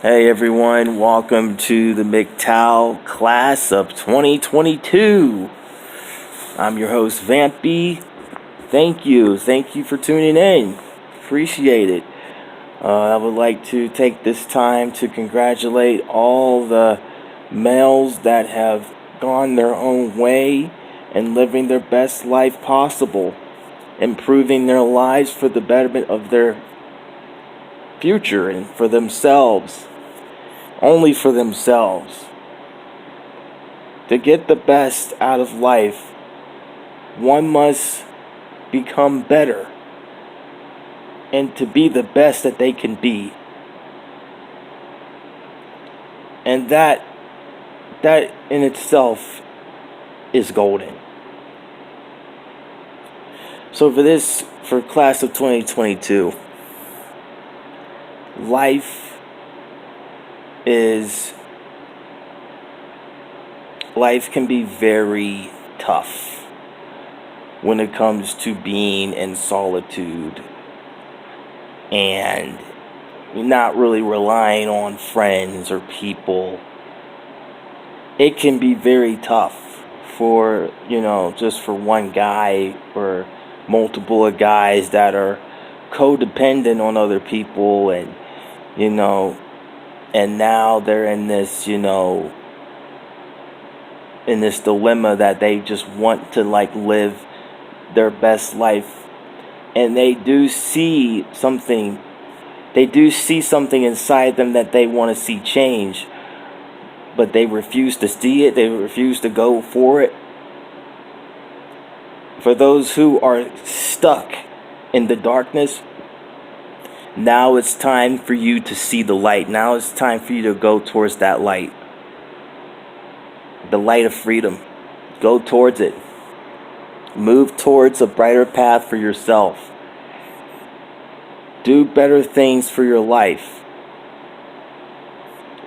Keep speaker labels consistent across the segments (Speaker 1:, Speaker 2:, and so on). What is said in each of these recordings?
Speaker 1: Hey everyone, welcome to the MGTOW Class of 2022. I'm your host Vampy. Thank you for tuning in. Appreciate it. I would like to take this time to congratulate all the males that have gone their own way and living their best life possible, improving their lives for the betterment of their future and for themselves. Only for themselves. To get the best out of life, one must become better and to be the best that they can be. And that in itself is golden. So for class of 2022, life can be very tough when it comes to being in solitude and not really relying on friends or people. It can be very tough for, just for one guy or multiple guys that are codependent on other people and now they're in this, in this dilemma that they just want to live their best life. And they do see something inside them that they want to see change. But they refuse to see it. They refuse to go for it. For those who are stuck in the darkness, now it's time for you to see the light. Now it's time for you to go towards that light. The light of freedom. Go towards it. Move towards a brighter path for yourself. Do better things for your life.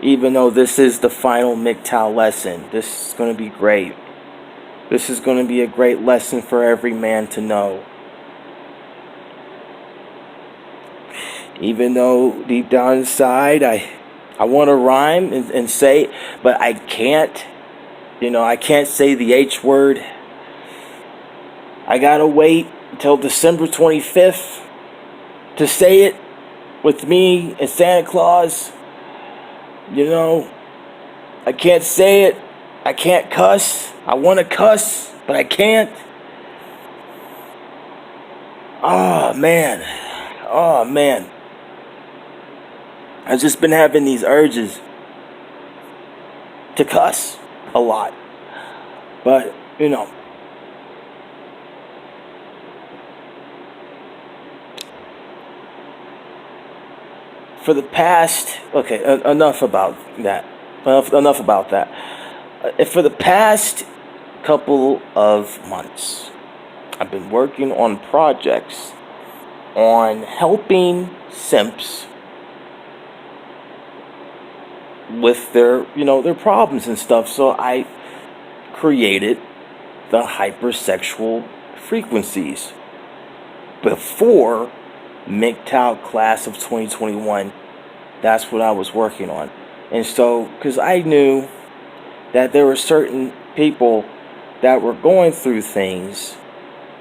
Speaker 1: Even though this is the final MGTOW lesson, this is going to be great. This is going to be a great lesson for every man to know. Even though deep down inside I want to rhyme and say, but I can't. I can't say the H word. I gotta wait until December 25th to say it with me and Santa Claus. I can't say it. I can't cuss. I want to cuss, but I can't. Oh, man. I've just been having these urges to cuss a lot. But, for the past... Okay, enough about that. Enough about that. For the past couple of months, I've been working on projects on helping simps with their problems and stuff. So I created the hypersexual frequencies before MGTOW Class of 2021. That's what I was working on. And so, because I knew that there were certain people that were going through things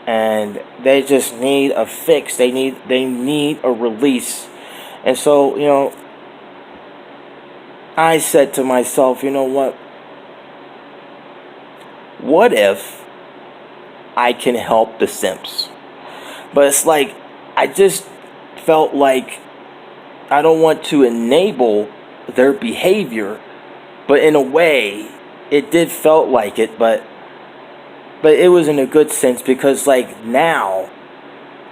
Speaker 1: and they just need a fix. They need a release. And so, I said to myself, what if I can help the simps? But it's like, I just felt like I don't want to enable their behavior, but in a way, it did felt like it, but it was in a good sense because now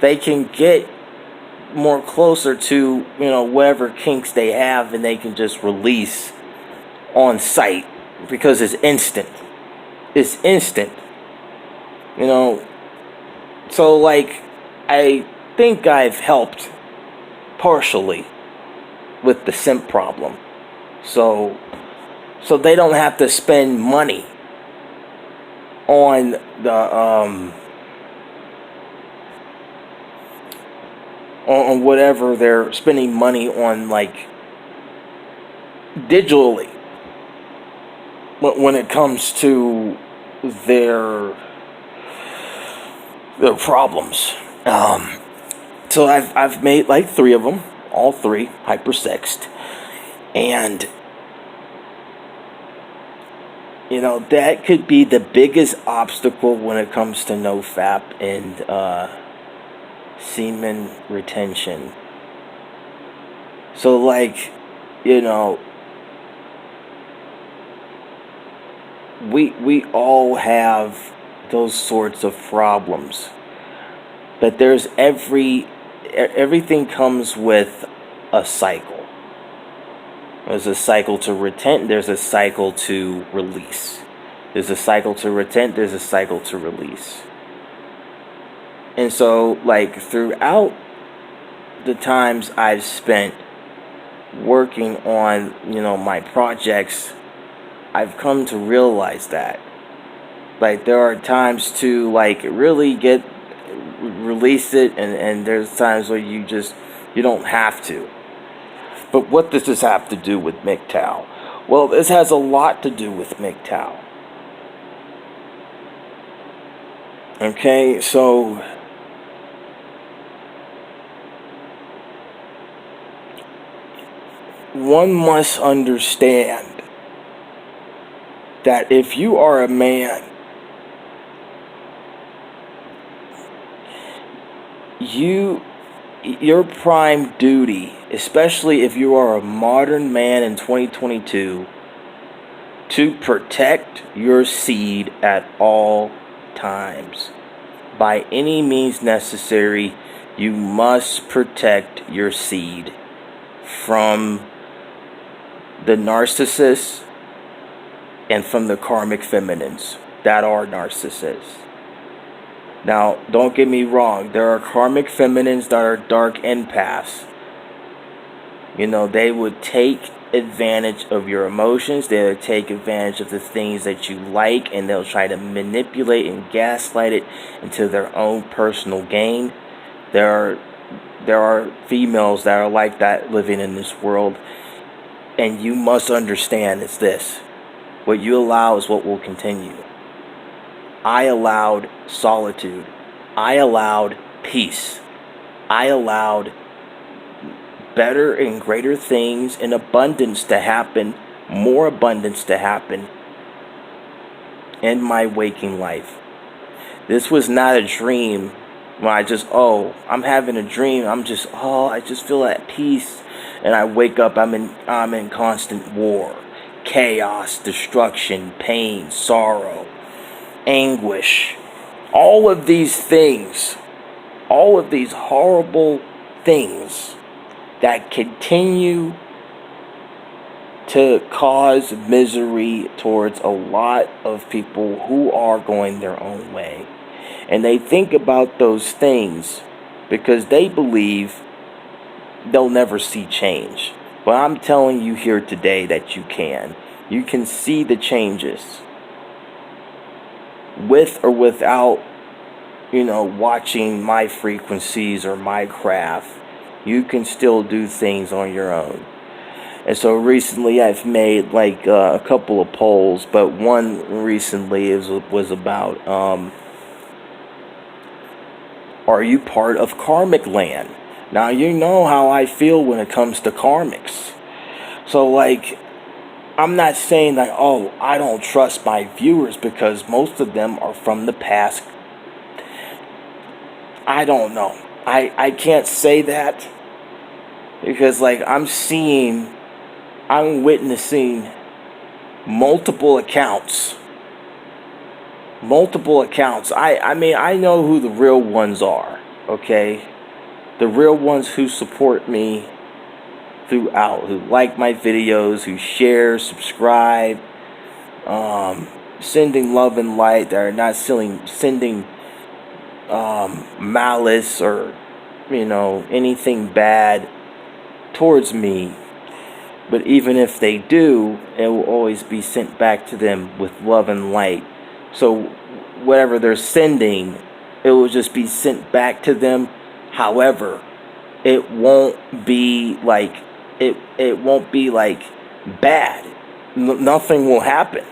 Speaker 1: they can get more closer to whatever kinks they have, and they can just release on sight because it's instant. So I think I've helped partially with the simp problem, so they don't have to spend money on the on whatever they're spending money on, like digitally when it comes to their problems. So I've made like 3 of them, all 3 hypersexed, and that could be the biggest obstacle when it comes to nofap and semen retention. So like, we all have those sorts of problems, but there's everything comes with a cycle. There's a cycle to retent, there's a cycle to release. There's a cycle to retent, there's a cycle to release. And so, like, throughout the times I've spent working on, my projects, I've come to realize that. Like, there are times to, like, really release it, and there's times where you don't have to. But what does this have to do with MGTOW? Well, this has a lot to do with MGTOW. Okay, so one must understand that if you are a man, your prime duty, especially if you are a modern man in 2022, to protect your seed at all times. By any means necessary, you must protect your seed from the narcissists and from the karmic feminines that are narcissists. Now, don't get me wrong, there are karmic feminines that are dark empaths. They would take advantage of your emotions, they would take advantage of the things that you like, and they'll try to manipulate and gaslight it into their own personal gain. There are females that are like that living in this world, and you must understand it's this: what you allow is what will continue. I allowed solitude. I allowed peace. I allowed better and greater things in abundance to happen, more abundance to happen in my waking life. This was not a dream when I'm having a dream. I just feel at peace, and I wake up, I'm in constant war, chaos, destruction, pain, sorrow, anguish, all of these things, all of these horrible things that continue to cause misery towards a lot of people who are going their own way. And they think about those things because they believe they'll never see change. But I'm telling you here today that you can. You can see the changes. With or without, watching my frequencies or my craft, you can still do things on your own. And so recently I've made like a couple of polls, but one recently was about, are you part of karmic land? Now, you know how I feel when it comes to karmics. So like, I'm not saying that, I don't trust my viewers, because most of them are from the past. I don't know. I can't say that, because like I'm witnessing multiple accounts. I mean, I know who the real ones are, okay? The real ones who support me throughout, who like my videos, who share, subscribe, sending love and light, that are not sending malice or anything bad towards me. But even if they do, it will always be sent back to them with love and light. So whatever they're sending, it will just be sent back to them. However, it won't be like bad. Nothing will happen.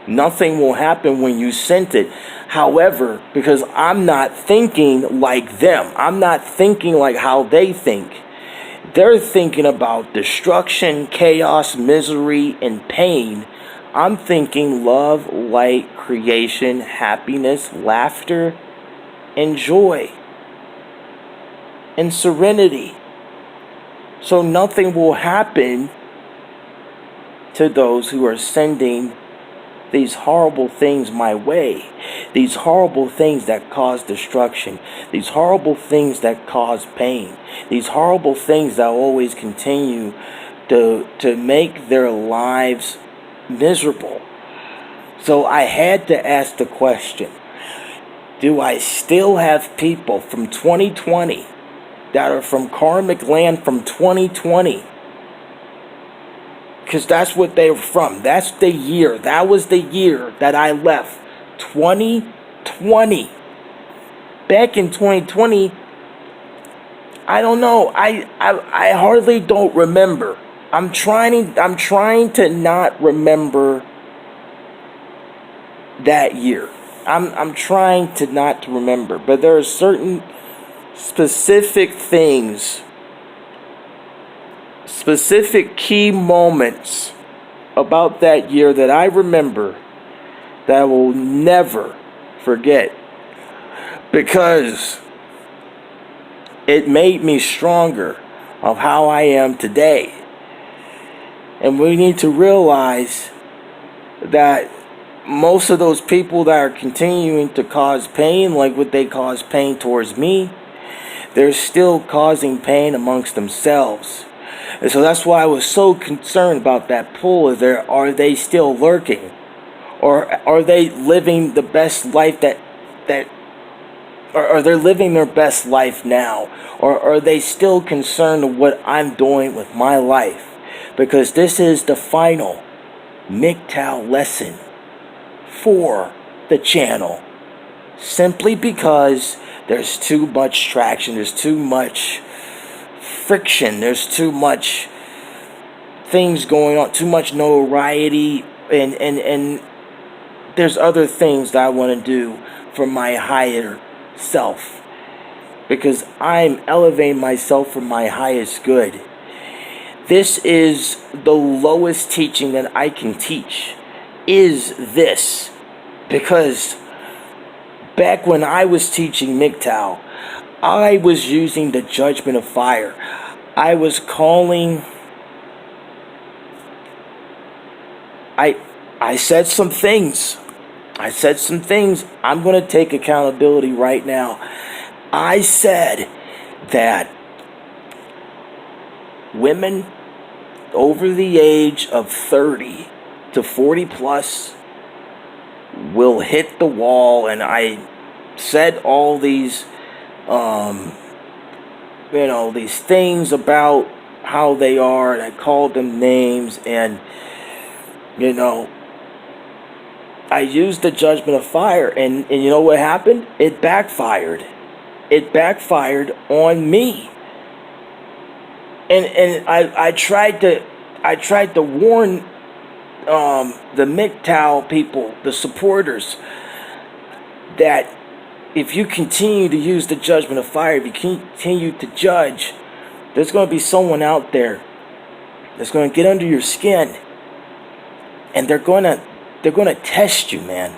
Speaker 1: Nothing will happen when you sent it. However, because I'm not thinking like them, I'm not thinking like how they think. They're thinking about destruction, chaos, misery, and pain. I'm thinking love, light, creation, happiness, laughter, and joy, and serenity. So nothing will happen to those who are sending these horrible things my way. These horrible things that cause destruction. These horrible things that cause pain. These horrible things that always continue to make their lives miserable. So I had to ask the question, do I still have people from 2020 that are from karmic land from 2020? Because that's what they were from. That's the year. That was the year that I left. 2020. Back in 2020, I don't know. I hardly don't remember. I'm trying to not remember that year. I'm trying to not to remember. But there are certain specific things, specific key moments about that year that I remember that I will never forget, because it made me stronger of how I am today. And we need to realize that most of those people that are continuing to cause pain, like what they cause pain towards me, they're still causing pain amongst themselves. And so that's why I was so concerned about that poll. Are they still lurking? Or are they living the best life or are they living their best life now? Or are they still concerned with what I'm doing with my life? Because this is the final MGTOW lesson for the channel. Simply because there's too much traction, there's too much friction, there's too much things going on, too much notoriety, and there's other things that I want to do for my higher self, because I'm elevating myself for my highest good. This is the lowest teaching that I can teach, is this, because back when I was teaching MGTOW, I was using the judgment of fire. I was calling, I said some things. I'm going to take accountability right now. I said that women over the age of 30 to 40 plus will hit the wall, and I said all these these things about how they are, and I called them names, and I used the judgment of fire, and you know what happened? It backfired. It backfired on me. And I tried to warn the MGTOW people, the supporters, that if you continue to use the judgment of fire, if you continue to judge, there's going to be someone out there that's going to get under your skin, and they're going to test you, man.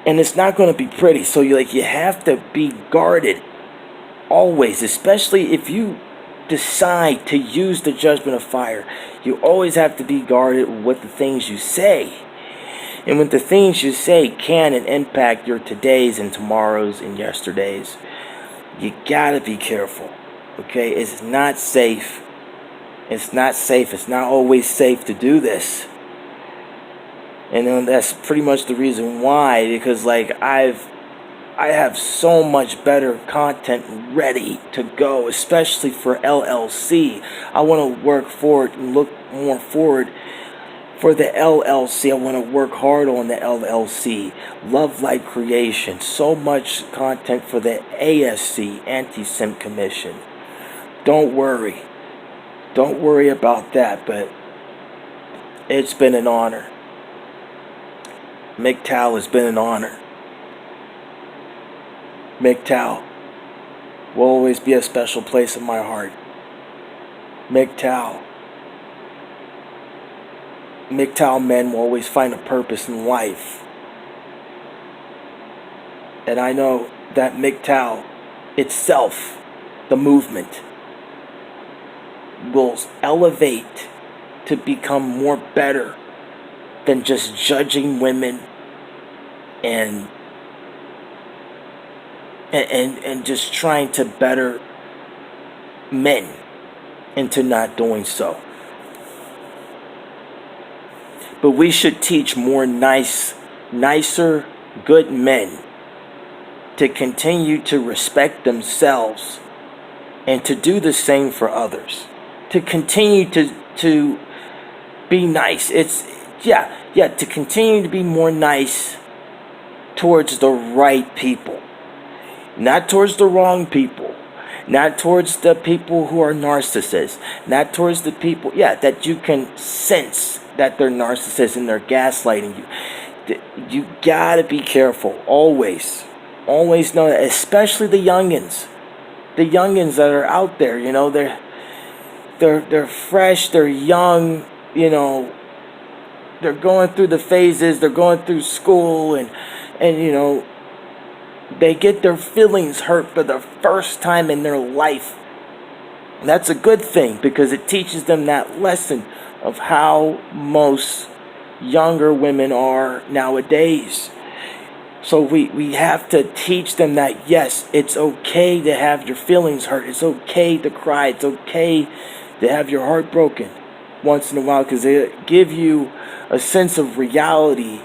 Speaker 1: And it's not going to be pretty. So you have to be guarded always, especially if you decide to use the judgment of fire. You always have to be guarded with the things you say. And when the things you say can and impact your todays and tomorrows and yesterdays, you gotta be careful. Okay? It's not safe. It's not safe. It's not always safe to do this. And then that's pretty much the reason why, because I have so much better content ready to go, especially for LLC. I want to work forward and look more forward for the LLC. I want to work hard on the LLC. Love Light Creation. So much content for the ASC, Anti-Simp Commission. Don't worry. Don't worry about that, but It's been an honor. MGTOW has been an honor. MGTOW will always be a special place in my heart. MGTOW men will always find a purpose in life. And I know that MGTOW itself, the movement, will elevate to become more better than just judging women and just trying to better men into not doing so. But we should teach more nicer, good men to continue to respect themselves and to do the same for others. To continue to be nice. To continue to be more nice towards the right people. Not towards the wrong people. Not towards the people who are narcissists. Not towards the people, that you can sense that they're narcissists and they're gaslighting you. You gotta be careful, always. Always know that, especially the youngins. The youngins that are out there, they're fresh, they're young, they're going through the phases, they're going through school, and they get their feelings hurt for the first time in their life. And that's a good thing, because it teaches them that lesson of how most younger women are nowadays. So we have to teach them that, yes, it's okay to have your feelings hurt. It's okay to cry. It's okay to have your heart broken once in a while, because they give you a sense of reality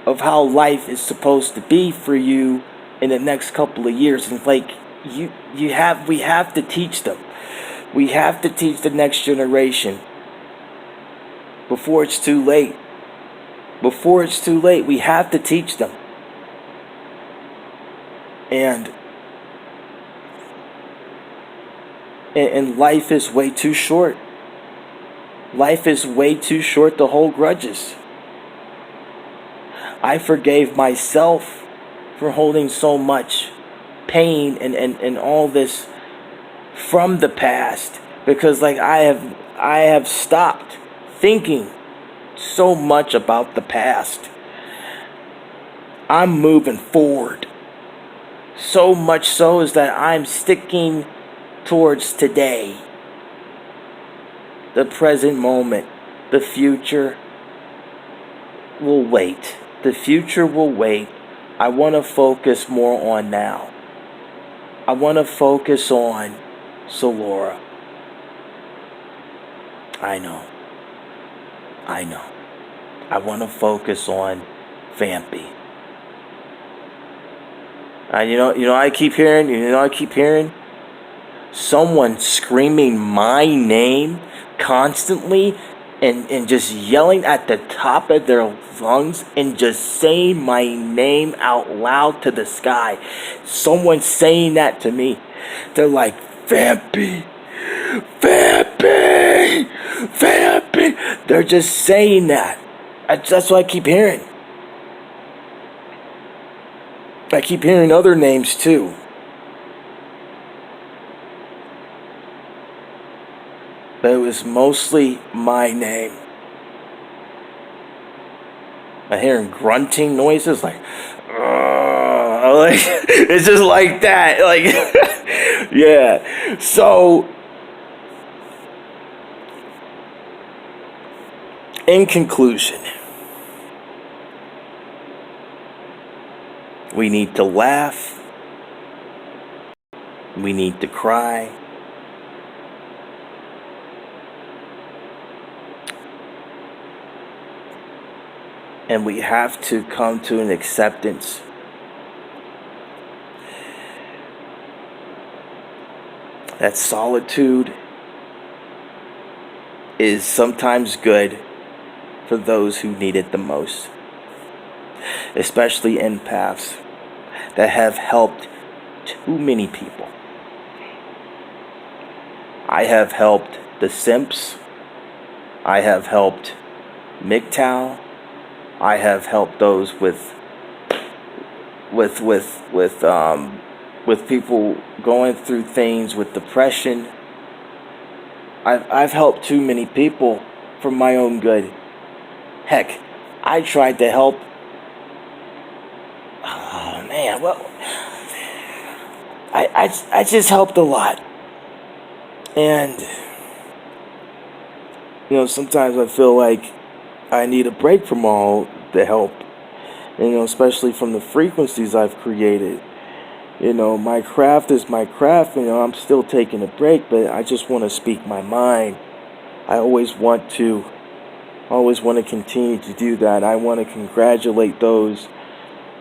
Speaker 1: of how life is supposed to be for you in the next couple of years. And we have to teach them. We have to teach the next generation before it's too late. Before it's too late, we have to teach them. And life is way too short. Life is way too short to hold grudges. I forgave myself for holding so much pain and all this from the past, because I have stopped thinking so much about the past. I'm moving forward. So much so is that I'm sticking towards today. The present moment. The future will wait. The future will wait. I want to focus more on now. I want to focus on Solora. I know. I want to focus on Vampy. I keep hearing someone screaming my name constantly and just yelling at the top of their lungs and just saying my name out loud to the sky. Someone saying that to me. They're like, Vampy. Vampy! Vampy! They're just saying that. That's what I keep hearing. I keep hearing other names too. But it was mostly my name. I'm hearing grunting noises it's just like that. Yeah. So, in conclusion, we need to laugh. We need to cry. And we have to come to an acceptance that solitude is sometimes good for those who need it the most. Especially empaths that have helped too many people. I have helped the simps. I have helped MGTOW. I have helped those with people going through things with depression. I've helped too many people for my own good. Heck, I tried to help. Oh man, well, I just helped a lot, and sometimes I feel like I need a break from all the help, especially from the frequencies I've created. My craft is my craft. I'm still taking a break, but I just want to speak my mind. I always want to continue to do that. I want to congratulate those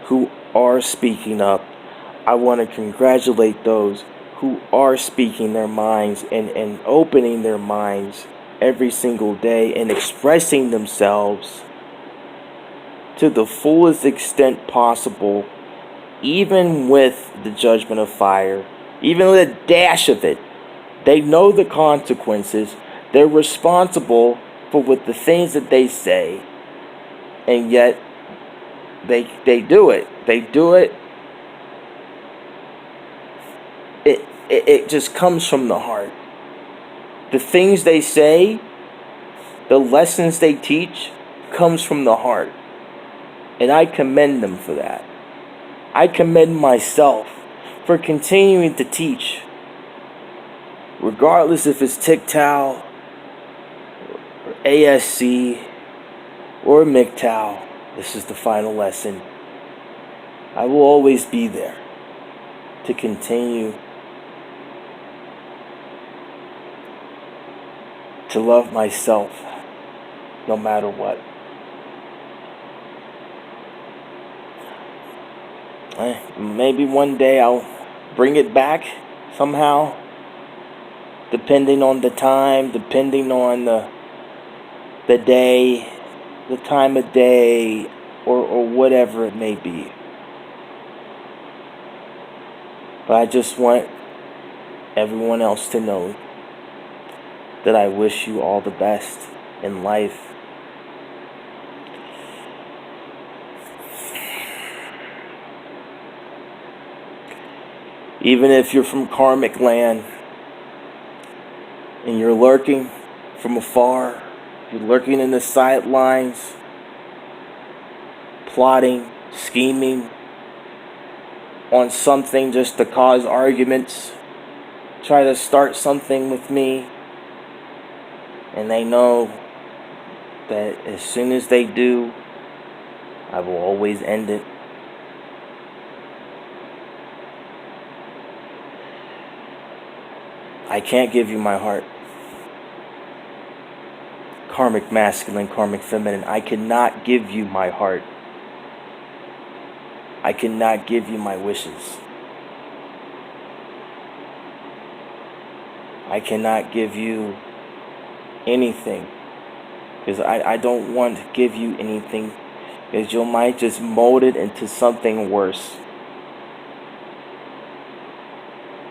Speaker 1: who are speaking up. I want to congratulate those who are speaking their minds and opening their minds every single day and expressing themselves to the fullest extent possible, even with the judgment of fire, even with a dash of it. They know the consequences. They're responsible for the things that they say, and yet they do it. They do it. It just comes from the heart. The things they say, the lessons they teach, comes from the heart. And I commend them for that. I commend myself for continuing to teach. Regardless if it's MGTOW, or ASC, or MGTOW, this is the final lesson. I will always be there to continue to love myself no matter what. Maybe one day I'll bring it back somehow, depending on the time, depending on the day, the time of day, or whatever it may be. But I just want everyone else to know that I wish you all the best in life. Even if you're from karmic land and you're lurking from afar, you're lurking in the sidelines, plotting, scheming on something just to cause arguments, try to start something with me, and they know that as soon as they do, I will always end it. I can't give you my heart. Karmic masculine, karmic feminine. I cannot give you my heart. I cannot give you my wishes. I cannot give you anything. Because I don't want to give you anything. Because you might just mold it into something worse.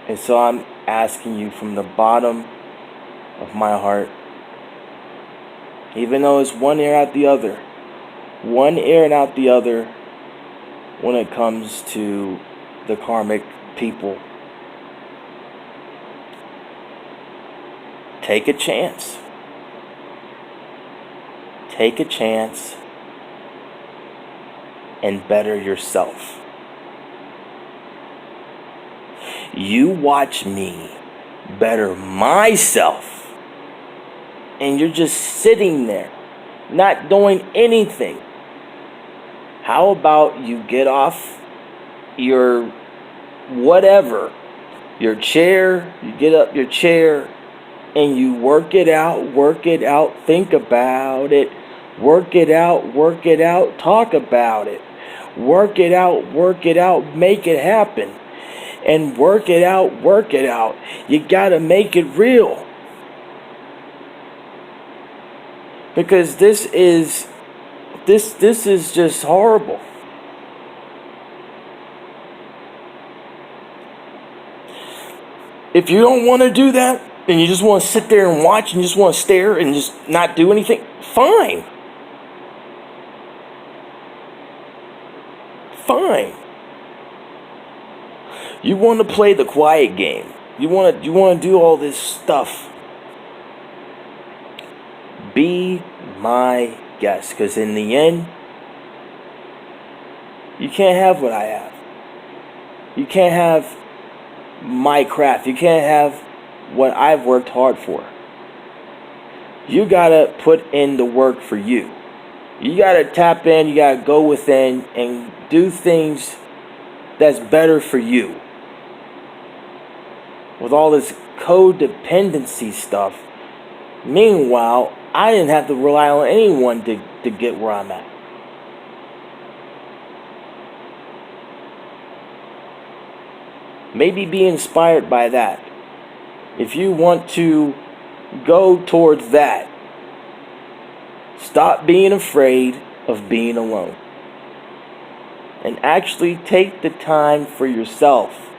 Speaker 1: And so I'm asking you from the bottom of my heart, even though it's one ear out the other, one ear and out the other when it comes to the karmic people. Take a chance. Take a chance and better yourself. You watch me better myself, and you're just sitting there, not doing anything. How about you get off your whatever, your chair, you get up your chair, and you work it out, think about it, work it out, talk about it, work it out, make it happen. And work it out. You gotta make it real. Because this is just horrible. If you don't want to do that, and you just want to sit there and watch and you just want to stare and just not do anything, fine. Fine. You want to play the quiet game. You want to do all this stuff. Be my guest, because in the end, you can't have what I have. You can't have my craft. You can't have what I've worked hard for. You gotta put in the work for you. You gotta tap in, you gotta go within and do things that's better for you. With all this codependency stuff, meanwhile, I didn't have to rely on anyone to get where I'm at. Maybe be inspired by that. If you want to go towards that, stop being afraid of being alone. And actually take the time for yourself.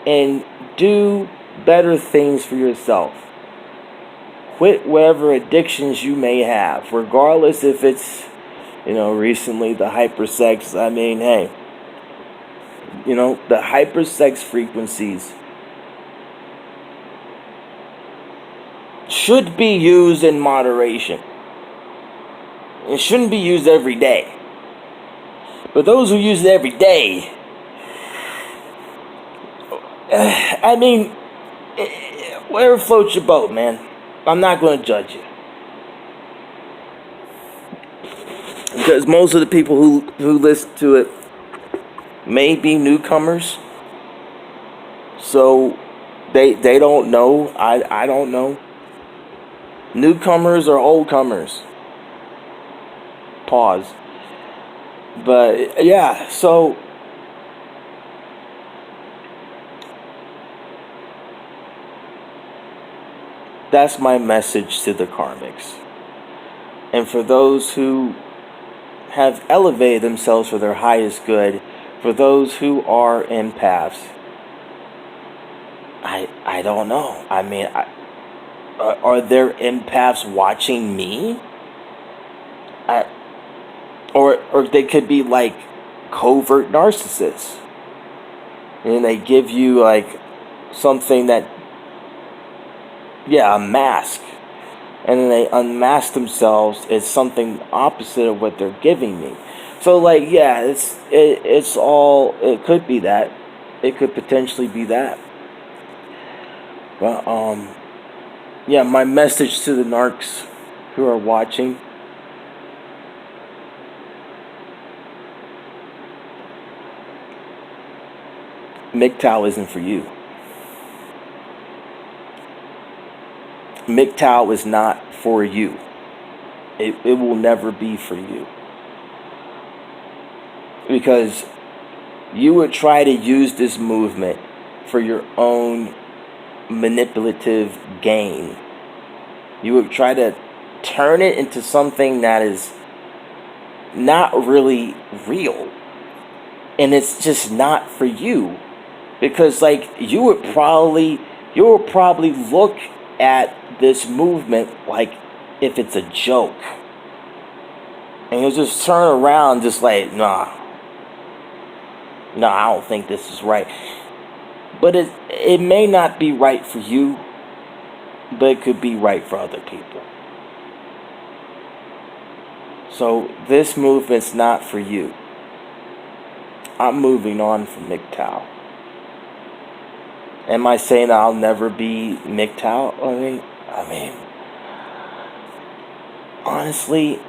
Speaker 1: And do better things for yourself. Quit whatever addictions you may have, regardless if it's, recently the hypersex. I mean, hey, the hypersex frequencies should be used in moderation. It shouldn't be used every day. But those who use it every day, I mean, whatever floats your boat, man. I'm not going to judge you. Because most of the people who listen to it may be newcomers. So they don't know. I don't know. Newcomers or oldcomers. Pause. But yeah, so that's my message to the karmics. And for those who have elevated themselves for their highest good, for those who are empaths, I don't know. I mean, are there empaths watching me? Or they could be like covert narcissists. And they give you like something that, a mask. And then they unmask themselves as something opposite of what they're giving me. So like, it's all, it could be that. It could potentially be that. But my message to the narcs who are watching: MGTOW isn't for you. MGTOW is not for you. It will never be for you. Because you would try to use this movement for your own manipulative gain. You would try to turn it into something that is not really real. And it's just not for you. Because like you would probably look at this movement like if it's a joke. And you'll just turn around just like, nah, I don't think this is right. But it may not be right for you, but it could be right for other people. So this movement's not for you. I'm moving on from MGTOW. Am I saying that I'll never be MGTOW? I mean, honestly,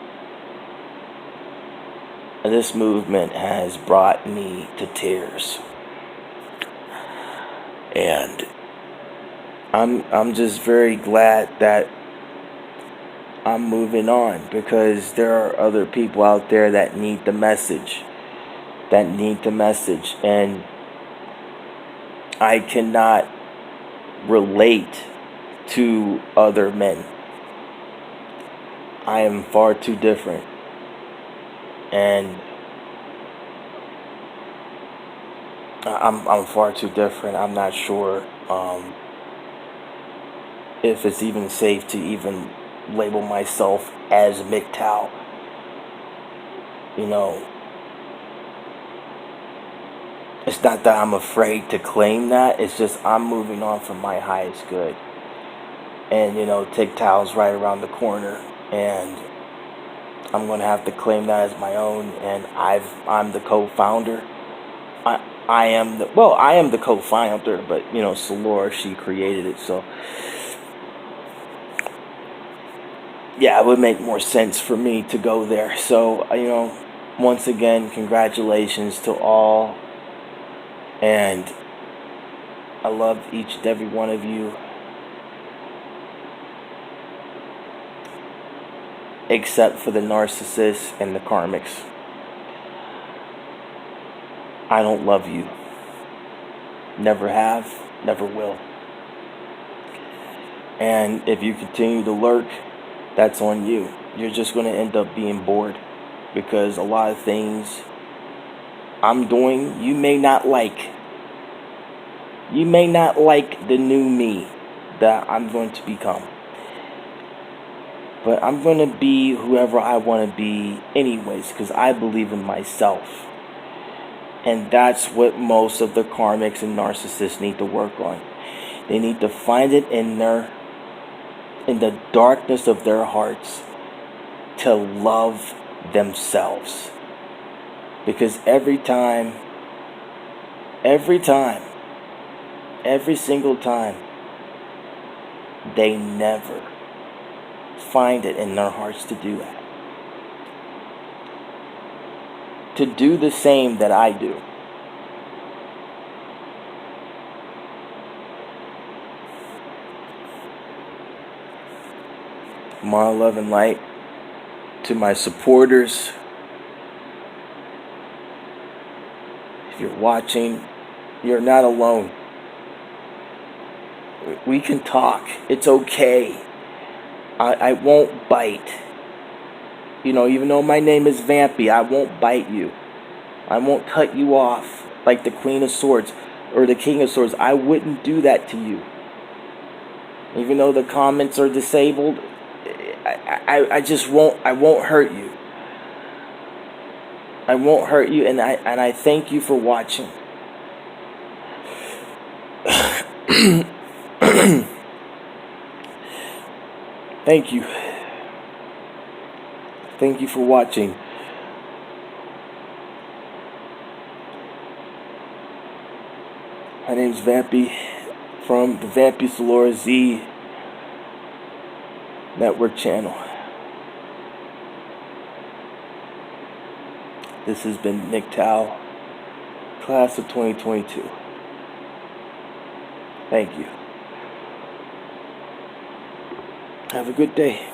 Speaker 1: this movement has brought me to tears. And I'm just very glad that I'm moving on, because there are other people out there that need the message. And I cannot relate to other men. I am far too different. And I'm far too different. I'm not sure if it's even safe to even label myself as MGTOW. You know, it's not that I'm afraid to claim that. It's just I'm moving on from my highest good. And, you know, TikTok's right around the corner. And I'm going to have to claim that as my own. And I'm the co-founder. I am the co-founder. But, you know, Solora, she created it. So, yeah, it would make more sense for me to go there. So, you know, once again, congratulations to all. And I love each and every one of you. Except for the narcissists and the karmics. I don't love you. Never have, never will. And if you continue to lurk, that's on you. You're just going to end up being bored. Because a lot of things I'm doing, you may not like. You may not like the new me that I'm going to become. But I'm going to be whoever I want to be anyways, because I believe in myself. And that's what most of the karmics and narcissists need to work on. They need to find it in the darkness of their hearts to love themselves. Because every single time, they never find it in their hearts to do that. To do the same that I do. My love and light to my supporters. If you're watching, you're not alone. We can talk. It's okay. I won't bite. You know, even though my name is Vampy, I won't bite you. I won't cut you off like the Queen of Swords or the King of Swords. I wouldn't do that to you. Even though the comments are disabled, I just won't. I won't hurt you. I won't hurt you, and I thank you for watching. Thank you. Thank you for watching. My name's Vampy from the Vampy Solora Z Network channel. This has been MGTOW Class of 2022. Thank you. Have a good day.